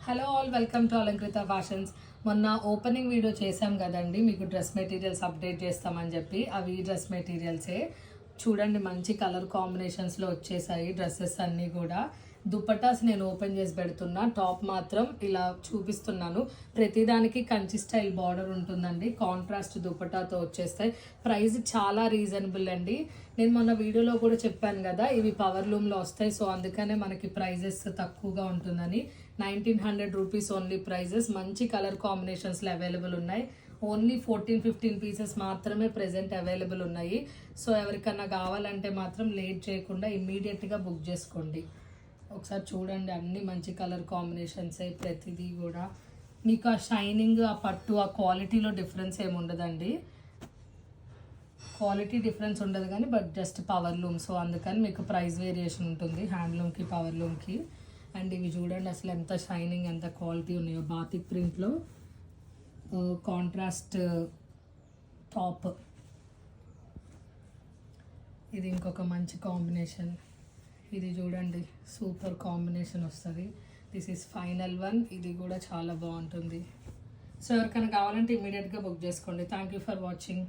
Hello all, welcome to Alankrita fashions. మొన్న opening video చేసాం కదండి, మీకు డ్రెస్ మెటీరియల్స్ అప్డేట్ చేస్తామని చెప్పి. అవి డ్రెస్ మెటీరియల్సే చూడండి, మంచి కలర్ కాంబినేషన్స్లో వచ్చేసాయి డ్రెస్సెస్ అన్నీ కూడా. దుపట్టాస్ నేను ఓపెన్ చేసి పెడుతున్నా, టాప్ మాత్రం ఇలా చూపిస్తున్నాను. ప్రతిదానికి కంచి స్టైల్ బార్డర్ ఉంటుందండి, కాంట్రాస్ట్ దుపట్టాతో వచ్చేస్తాయి. ప్రైస్ చాలా రీజనబుల్ అండి. నేను మొన్న వీడియోలో కూడా చెప్పాను కదా, ఇవి పవర్ లూమ్లో వస్తాయి, సో అందుకనే మనకి ప్రైజెస్ తక్కువగా ఉంటుందని. 1900 రూపీస్ ఓన్లీ ప్రైజెస్. మంచి కలర్ కాంబినేషన్స్లో అవైలబుల్ ఉన్నాయి. ఓన్లీ 14-15 పీసెస్ మాత్రమే ప్రెజెంట్ అవైలబుల్ ఉన్నాయి. సో ఎవరికన్నా కావాలంటే మాత్రం లేట్ చేయకుండా ఇమ్మీడియట్గా బుక్ చేసుకోండి. ఒకసారి చూడండి, అన్ని మంచి కలర్ కాంబినేషన్స్ ప్రతిదీ కూడా. మీకు ఆ షైనింగ్, ఆ పట్టు, ఆ క్వాలిటీలో డిఫరెన్స్ ఏమి ఉండదండి. క్వాలిటీ డిఫరెన్స్ ఉండదు కానీ but just power loom, so అందుకని మీకు ప్రైస్ వేరియేషన్ ఉంటుంది హ్యాండ్లూమ్కి పవర్ లూమ్కి. అండ్ ఇవి చూడండి అసలు ఎంత షైనింగ్, ఎంత క్వాలిటీ ఉన్నాయో. బాతిక్ ప్రింట్లో కాంట్రాస్ట్ టాప్, ఇది ఇంకొక మంచి కాంబినేషన్. ఇది చూడండి, సూపర్ కాంబినేషన్ వస్తుంది. This is final one. ఇది కూడా చాలా బాగుంటుంది. సో ఎవరికైనా కావాలంటే ఇమీడియట్గా బుక్ చేసుకోండి. Thank you for watching.